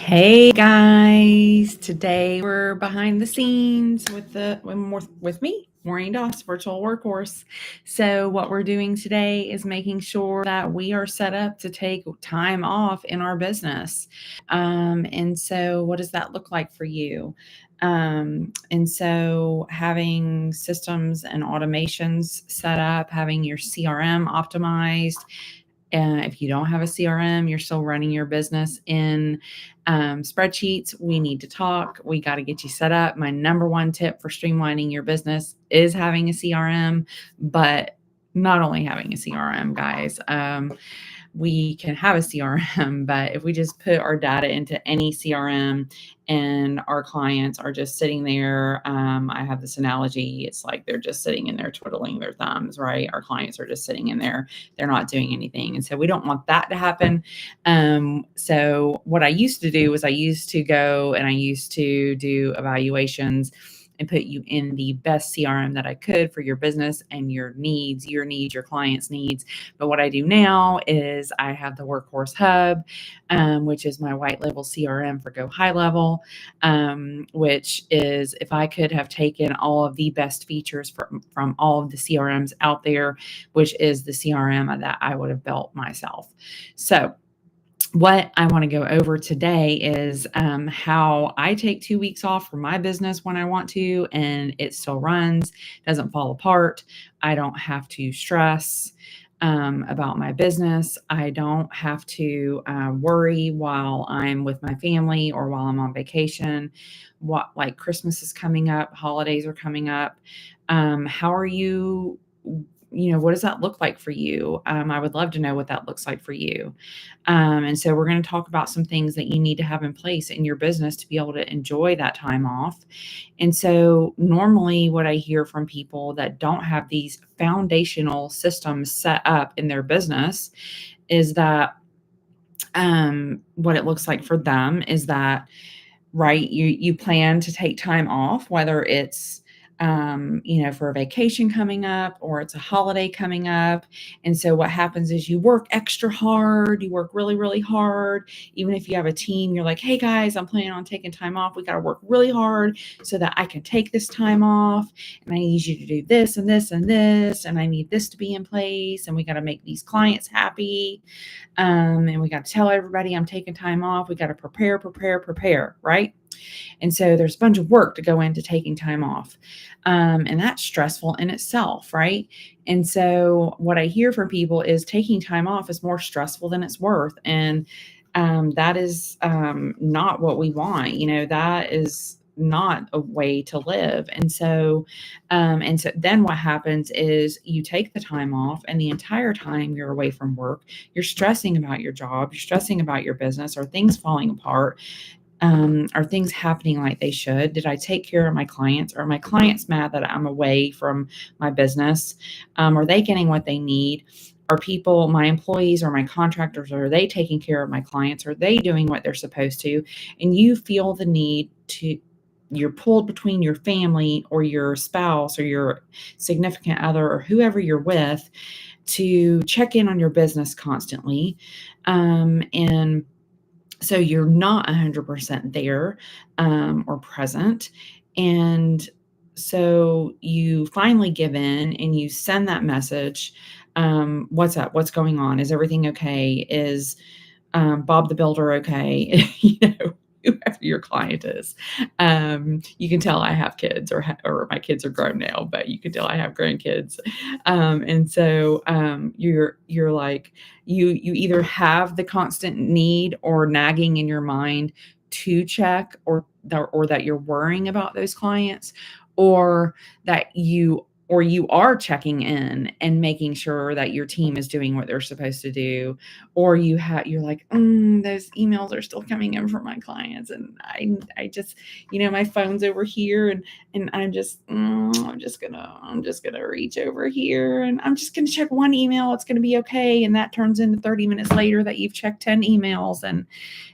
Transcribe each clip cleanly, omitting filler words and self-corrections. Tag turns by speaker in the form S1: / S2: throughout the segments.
S1: Hey guys, today we're behind the scenes with me, Maureen Doss, virtual workhorse. So what we're doing today is making sure that we are set up to take time off in our business. And so what does that look like for you? And so having systems and automations set up, having your CRM optimized. If you don't have a CRM, you're still running your business in spreadsheets. We need to talk. We got to get you set up. My number one tip for streamlining your business is having a CRM, but not only having a CRM, guys. We can have a CRM, but if we just put our data into any CRM and our clients are just sitting there, I have this analogy. It's like they're just sitting in there twiddling their thumbs, right? Our clients are just sitting in there. They're not doing anything. And so we don't want that to happen. So what I used to do was I used to go and I used to do evaluations and put you in the best CRM that I could for your business and your needs, your clients' needs. But what I do now is I have the Workhorse Hub, which is my white label CRM for Go High Level, which is if I could have taken all of the best features from all of the CRMs out there, which is the CRM that I would have built myself. So what I want to go over today is how I take 2 weeks off from my business when I want to, and it still runs, doesn't fall apart. I don't have to stress about my business. I don't have to worry while I'm with my family or while I'm on vacation. What, like, Christmas is coming up, holidays are coming up. How are you? What does that look like for you? I would love to know what that looks like for you. And so we're going to talk about some things that you need to have in place in your business to be able to enjoy that time off. And so normally what I hear from people that don't have these foundational systems set up in their business is that what it looks like for them is that, right, you plan to take time off, whether it's for a vacation coming up or it's a holiday coming up. And so what happens is you work extra hard, you work really, really hard. Even if you have a team, you're like, hey guys, I'm planning on taking time off. We got to work really hard so that I can take this time off. And I need you to do this and this and this. And I need this to be in place. And we got to make these clients happy. And we got to tell everybody I'm taking time off. We got to prepare, right? And so there's a bunch of work to go into taking time off. And that's stressful in itself, right? And so what I hear from people is taking time off is more stressful than it's worth. And that is not what we want. That is not a way to live. And so then what happens is you take the time off, and the entire time you're away from work, you're stressing about your job, you're stressing about your business. Are things falling apart? Are things happening like they should? Did I take care of my clients? Are my clients mad that I'm away from my business? Are they getting what they need? Are people, my employees or my contractors, are they taking care of my clients? Are they doing what they're supposed to? And you feel the need to, you're pulled between your family or your spouse or your significant other or whoever you're with to check in on your business constantly. And so you're not 100% there or present. And so you finally give in and you send that message. What's up? What's going on? Is everything okay? Is Bob the Builder okay? Whoever your client is. You can tell I have kids, or my kids are grown now, but you can tell I have grandkids. And so you're like, you either have the constant need or nagging in your mind to check, or that you're worrying about those clients, or that you are checking in and making sure that your team is doing what they're supposed to do, or you're like, those emails are still coming in from my clients, and I just, my phone's over here, and I'm just gonna reach over here, and I'm just gonna check one email. It's gonna be okay, and that turns into 30 minutes later that you've checked 10 emails,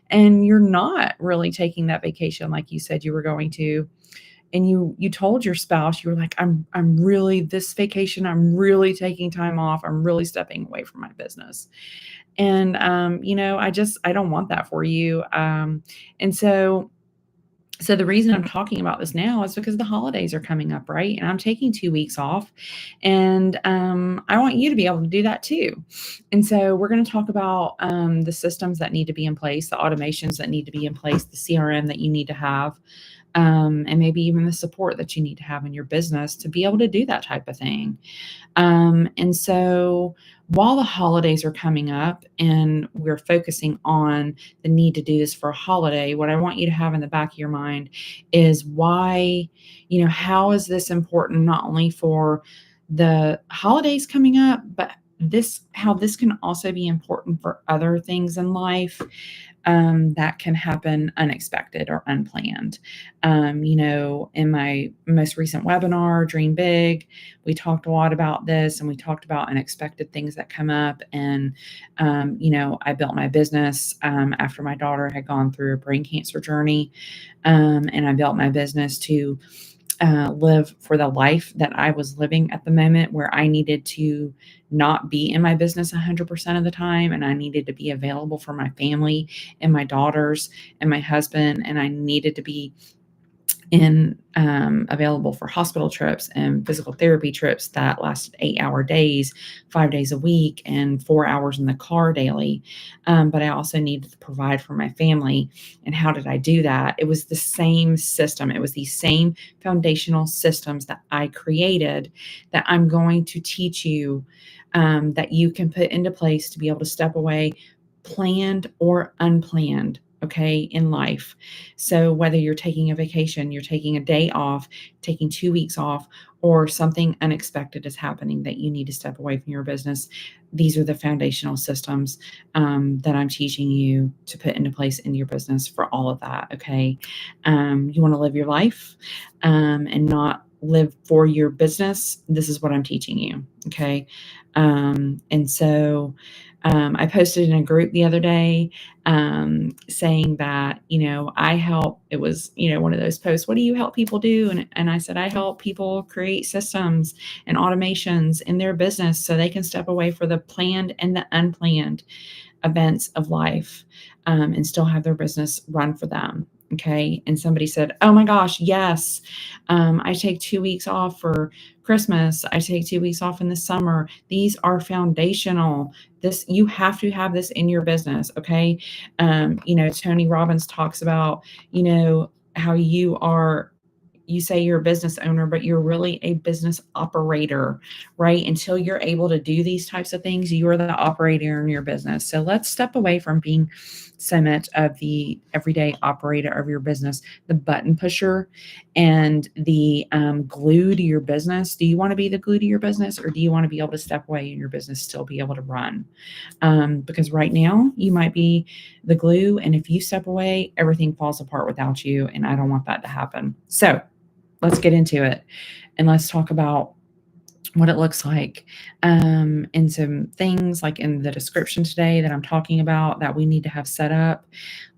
S1: and you're not really taking that vacation like you said you were going to. And you told your spouse, you were like, I'm really, this vacation, I'm really taking time off. I'm really stepping away from my business. And, I don't want that for you. And so the reason I'm talking about this now is because the holidays are coming up, right? And I'm taking 2 weeks off, and I want you to be able to do that too. And so we're going to talk about the systems that need to be in place, the automations that need to be in place, the CRM that you need to have, and maybe even the support that you need to have in your business to be able to do that type of thing. And so while the holidays are coming up and we're focusing on the need to do this for a holiday, what I want you to have in the back of your mind is why, how is this important not only for the holidays coming up, but how this can also be important for other things in life that can happen unexpected or unplanned. In my most recent webinar, Dream Big, we talked a lot about this, and we talked about unexpected things that come up. And, I built my business after my daughter had gone through a brain cancer journey. And I built my business to live for the life that I was living at the moment, where I needed to not be in my business 100% of the time. And I needed to be available for my family and my daughters and my husband. And I needed to be available for hospital trips and physical therapy trips that lasted 8-hour days, 5 days a week, and 4 hours in the car daily. But I also needed to provide for my family. And how did I do that? It was the same system. It was these same foundational systems that I created that I'm going to teach you, that you can put into place to be able to step away, planned or unplanned, okay, in life. So whether you're taking a vacation, you're taking a day off, taking 2 weeks off, or something unexpected is happening that you need to step away from your business, these are the foundational systems that I'm teaching you to put into place in your business for all of that. Okay. You want to live your life and not live for your business. This is what I'm teaching you. Okay. And so I posted in a group the other day saying that, I help, it was, one of those posts, what do you help people do? And I said, I help people create systems and automations in their business so they can step away for the planned and the unplanned events of life, and still have their business run for them. Okay. And somebody said, oh my gosh, yes. I take 2 weeks off for Christmas. I take 2 weeks off in the summer. These are foundational. You have to have this in your business. Okay. Tony Robbins talks about, how you say you're a business owner, but you're really a business operator, right? Until you're able to do these types of things, you are the operator in your business. So let's step away from being so much of the everyday operator of your business, the button pusher and the glue to your business. Do you want to be the glue to your business, or do you want to be able to step away in your business, still be able to run? Because right now you might be the glue, and if you step away, everything falls apart without you. And I don't want that to happen. So let's get into it, and let's talk about what it looks like, and some things like in the description today that I'm talking about that we need to have set up.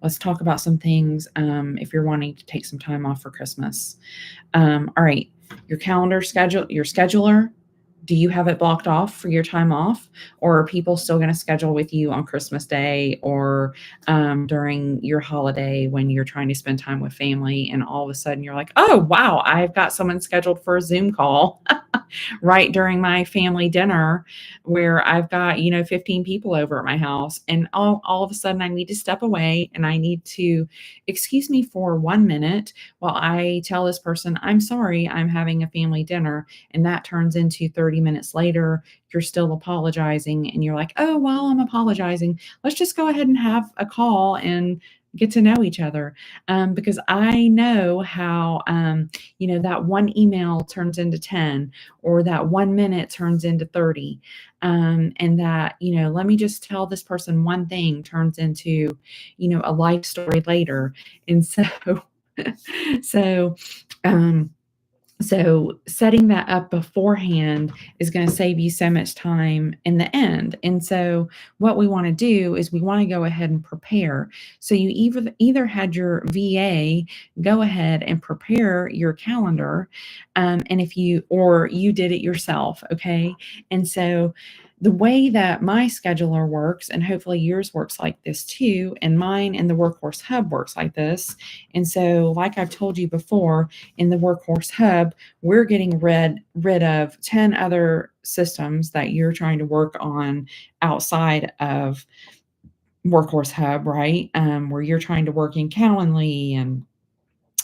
S1: Let's talk about some things if you're wanting to take some time off for Christmas. All right, your calendar schedule, your scheduler. Do you have it blocked off for your time off, or are people still going to schedule with you on Christmas Day or during your holiday when you're trying to spend time with family? And all of a sudden you're like, oh, wow, I've got someone scheduled for a Zoom call right during my family dinner where I've got, 15 people over at my house. And all of a sudden I need to step away and I need to excuse me for 1 minute while I tell this person, I'm sorry, I'm having a family dinner. And that turns into 30 minutes later, you're still apologizing. And you're like, oh, while I'm apologizing, let's just go ahead and have a call and get to know each other. Because I know how, that one email turns into 10, or that 1 minute turns into 30. And that, let me just tell this person one thing turns into, a life story later. And so, so, um, so setting that up beforehand is going to save you so much time in the end. And so what we want to do is we want to go ahead and prepare. So you either had your VA go ahead and prepare your calendar, and or you did it yourself. Okay. And so the way that my scheduler works, and hopefully yours works like this too, and mine in the Workhorse Hub works like this. And so, like I've told you before, in the Workhorse Hub, we're getting rid of 10 other systems that you're trying to work on outside of Workhorse Hub, right? Where you're trying to work in Calendly and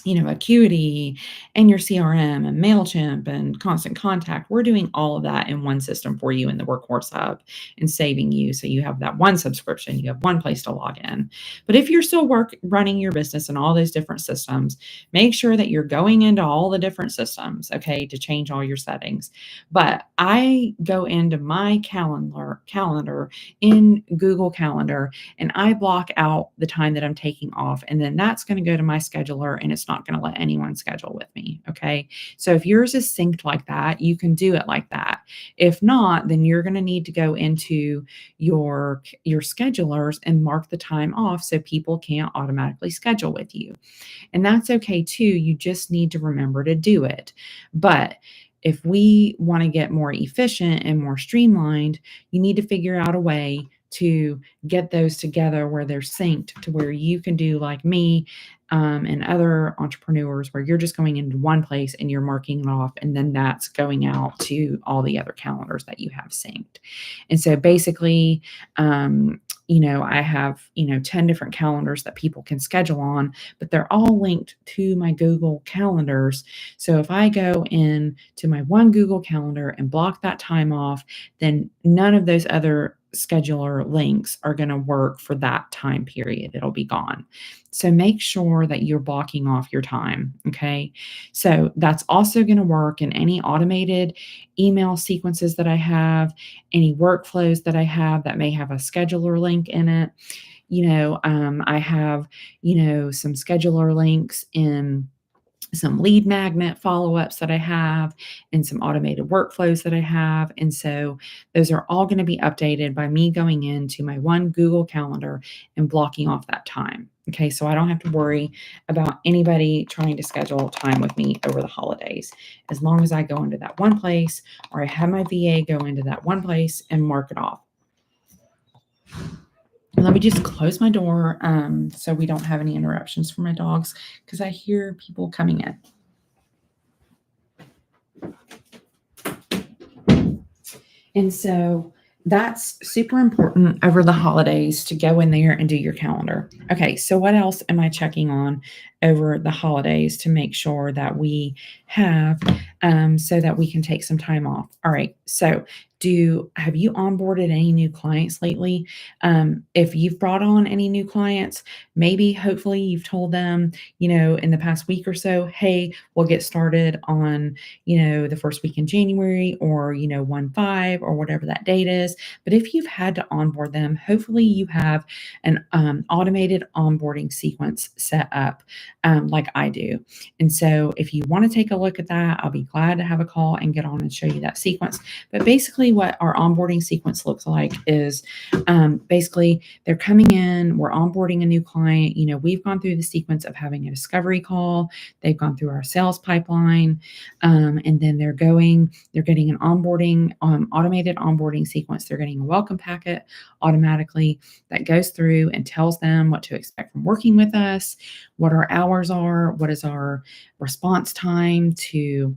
S1: Acuity and your CRM and MailChimp and Constant Contact. We're doing all of that in one system for you in the Workhorse Hub and saving you. So you have that one subscription, you have one place to log in. But if you're still running your business in all those different systems, make sure that you're going into all the different systems, okay, to change all your settings. But I go into my calendar in Google Calendar, and I block out the time that I'm taking off. And then that's going to go to my scheduler, and it's not going to let anyone schedule with me. Okay. So if yours is synced like that, you can do it like that. If not, then you're going to need to go into your schedulers and mark the time off so people can't automatically schedule with you. And that's okay too. You just need to remember to do it. But if we want to get more efficient and more streamlined, you need to figure out a way to get those together where they're synced to where you can do like me and other entrepreneurs, where you're just going into one place and you're marking it off, and then that's going out to all the other calendars that you have synced. And so basically, I have, 10 different calendars that people can schedule on, but they're all linked to my Google calendars. So if I go in to my one Google calendar and block that time off, then none of those other scheduler links are going to work for that time period. It'll be gone. So make sure that you're blocking off your time. Okay. So that's also going to work in any automated email sequences that I have, any workflows that I have that may have a scheduler link in it. I have, some scheduler links in some lead magnet follow-ups that I have and some automated workflows that I have. And so those are all going to be updated by me going into my one Google Calendar and blocking off that time. Okay, so I don't have to worry about anybody trying to schedule time with me over the holidays. As long as I go into that one place, or I have my VA go into that one place and mark it off. Let me just close my door so we don't have any interruptions from my dogs, because I hear people coming in. And so that's super important over the holidays to go in there and do your calendar. Okay, so what else am I checking on over the holidays to make sure that we have so that we can take some time off? All right, so have you onboarded any new clients lately? If you've brought on any new clients, maybe hopefully you've told them, in the past week or so, hey, we'll get started on, the first week in January, or, 1/5 or whatever that date is. But if you've had to onboard them, hopefully you have an automated onboarding sequence set up like I do. And so if you want to take a look at that, I'll be glad to have a call and get on and show you that sequence. But basically what our onboarding sequence looks like is basically they're coming in, we're onboarding a new client. We've gone through the sequence of having a discovery call. They've gone through our sales pipeline, and then they're getting an onboarding, automated onboarding sequence. They're getting a welcome packet automatically that goes through and tells them what to expect from working with us, what our hours are, what is our response time to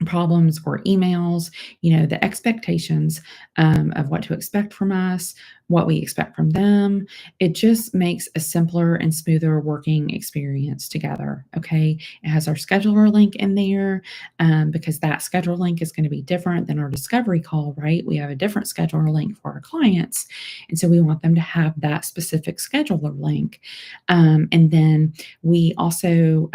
S1: problems or emails, the expectations of what to expect from us, what we expect from them. It just makes a simpler and smoother working experience together. Okay. It has our scheduler link in there because that scheduler link is going to be different than our discovery call, right? We have a different scheduler link for our clients. And so we want them to have that specific scheduler link. And then we also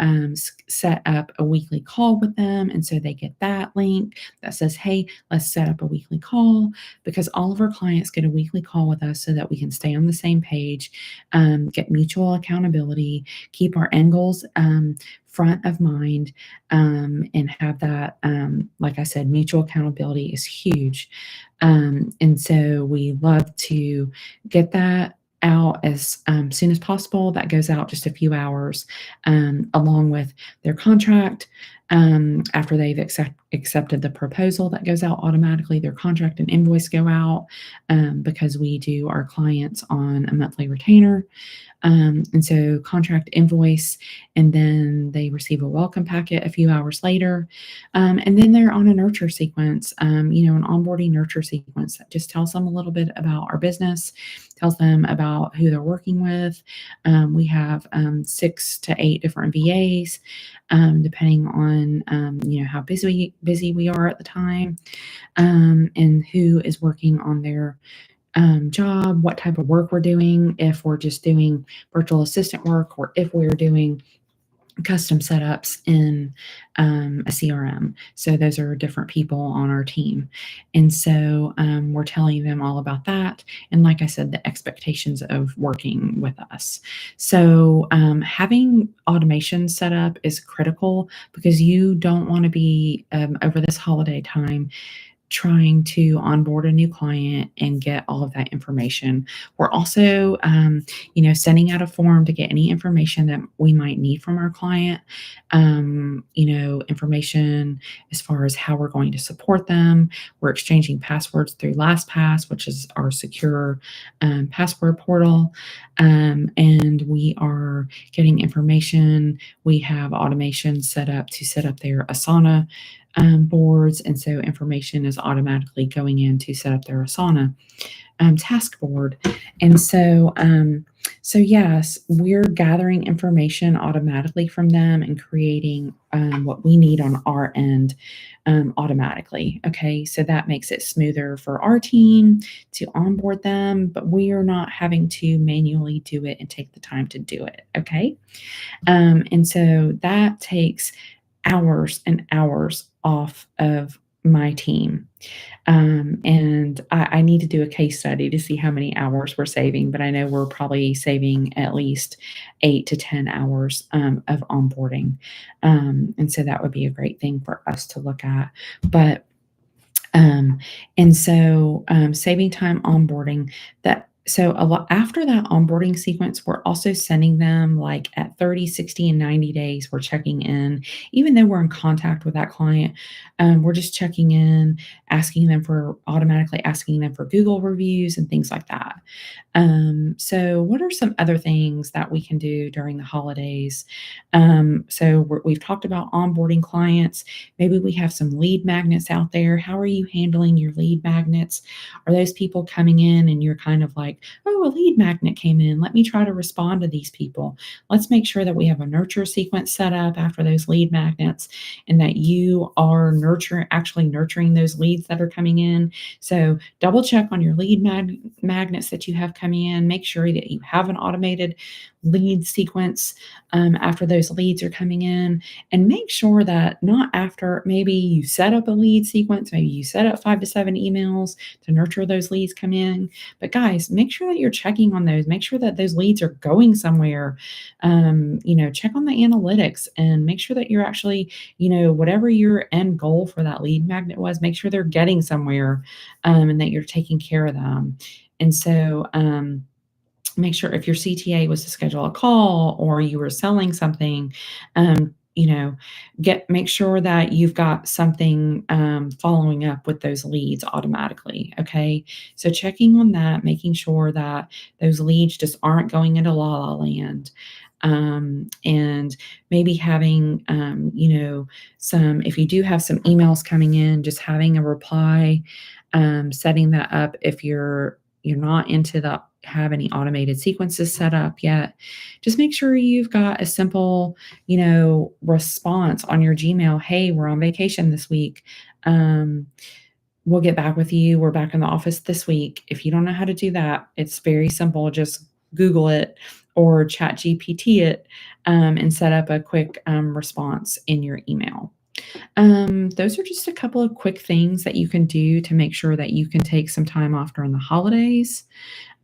S1: set up a weekly call with them. And so they get that link that says, hey, let's set up a weekly call, because all of our clients get a weekly call with us so that we can stay on the same page, get mutual accountability, keep our end goals front of mind, and have that, like I said, mutual accountability is huge. And so we love to get that out as soon as possible. That goes out just a few hours, along with their contract, After they've accepted the proposal, that goes out automatically. Their contract and invoice go out, because we do our clients on a monthly retainer. And so contract invoice, and then they receive a welcome packet a few hours later. And then they're on a nurture sequence, an onboarding nurture sequence that just tells them a little bit about our business, tells them about who they're working with. We have 6 to 8 different VAs, depending on how busy we are at the time, and who is working on their job, what type of work we're doing, if we're just doing virtual assistant work, or if we're doing custom setups in a CRM. So those are different people on our team. And so we're telling them all about that. And like I said, the expectations of working with us. So having automation set up is critical, because you don't want to be over this holiday time trying to onboard a new client and get all of that information. We're also, sending out a form to get any information that we might need from our client. Information as far as how we're going to support them. We're exchanging passwords through LastPass, which is our secure password portal, and we are getting information. We have automation set up to set up their Asana boards, and so information is automatically going in to set up their Asana task board. And so yes, we're gathering information automatically from them and creating what we need on our end automatically. Okay, so that makes it smoother for our team to onboard them, but we are not having to manually do it and take the time to do it. Okay, and so that takes hours and hours off of my team. And I need to do a case study to see how many hours we're saving, but I know we're probably saving at least 8 to 10 hours of onboarding. And so that would be a great thing for us to look at. But and so saving time onboarding that. So a lot after that onboarding sequence, we're also sending them, like, at 30, 60, and 90 days, we're checking in. Even though we're in contact with that client, we're just checking in, automatically asking them for Google reviews and things like that. So what are some other things that we can do during the holidays? So we've talked about onboarding clients. Maybe we have some lead magnets out there. How are you handling your lead magnets? Are those people coming in and you're kind of like, oh, a lead magnet came in. Let me try to respond to these people. Let's make sure that we have a nurture sequence set up after those lead magnets, and that you are actually nurturing those leads that are coming in. So double check on your lead magnets that you have coming in. Make sure that you have an automated lead sequence after those leads are coming in, and make sure that not after maybe you set up a lead sequence, maybe you set up 5 to 7 emails to nurture those leads come in. But guys, make sure that you're checking on those. Make sure that those leads are going somewhere. Check on the analytics and make sure that you're actually, whatever your end goal for that lead magnet was, make sure they're getting somewhere, and that you're taking care of them. And so, make sure if your CTA was to schedule a call or you were selling something, um, you know, make sure that you've got something following up with those leads automatically. Okay. So checking on that, making sure that those leads just aren't going into la la land. And maybe having, if you do have some emails coming in, just having a reply, setting that up if you're not into the have any automated sequences set up yet. Just make sure you've got a simple, response on your Gmail. Hey, we're on vacation this week. We'll get back with you. We're back in the office this week. If you don't know how to do that, it's very simple. Just Google it or chat GPT it, and set up a quick response in your email. Those are just a couple of quick things that you can do to make sure that you can take some time off during the holidays.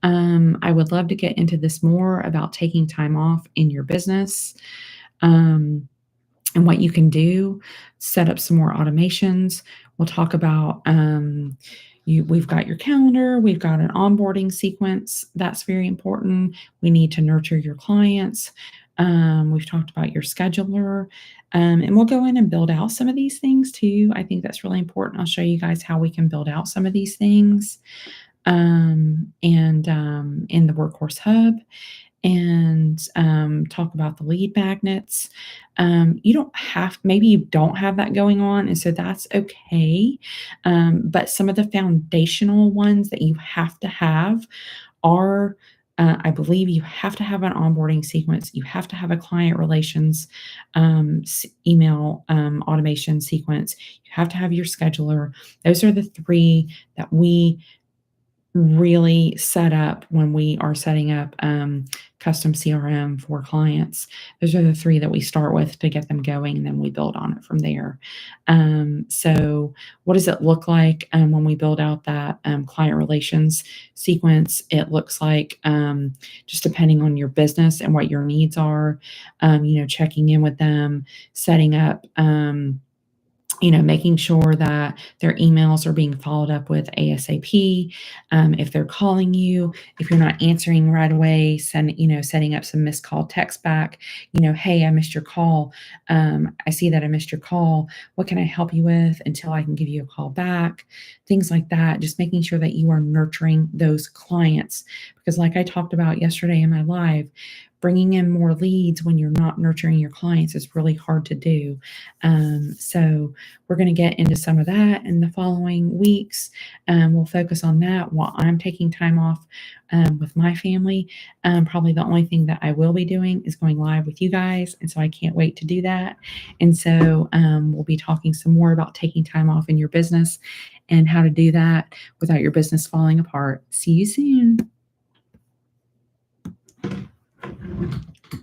S1: I would love to get into this more about taking time off in your business, and what you can do. Set up some more automations. We'll talk about, we've got your calendar, we've got an onboarding sequence. That's very important. We need to nurture your clients. We've talked about your scheduler, and we'll go in and build out some of these things too. I think that's really important. I'll show you guys how we can build out some of these things, and in the Workhorse Hub, and talk about the lead magnets. You don't have, maybe you don't have that going on, and so that's okay. But some of the foundational ones that you have to have are, I believe you have to have an onboarding sequence, you have to have a client relations email automation sequence, you have to have your scheduler. Those are the three that we really set up when we are setting up custom CRM for clients. Those are the three that we start with to get them going, and then we build on it from there. So, what does it look like when we build out that client relations sequence? It looks like, just depending on your business and what your needs are, checking in with them, setting up. Making sure that their emails are being followed up with ASAP. If they're calling you, if you're not answering right away, setting up some missed call text back. Hey, I missed your call. I see that I missed your call. What can I help you with until I can give you a call back? Things like that. Just making sure that you are nurturing those clients, because, like I talked about yesterday in my live, bringing in more leads when you're not nurturing your clients is really hard to do. So we're going to get into some of that in the following weeks. We'll focus on that while I'm taking time off with my family. Probably the only thing that I will be doing is going live with you guys. And so I can't wait to do that. And so we'll be talking some more about taking time off in your business and how to do that without your business falling apart. See you soon.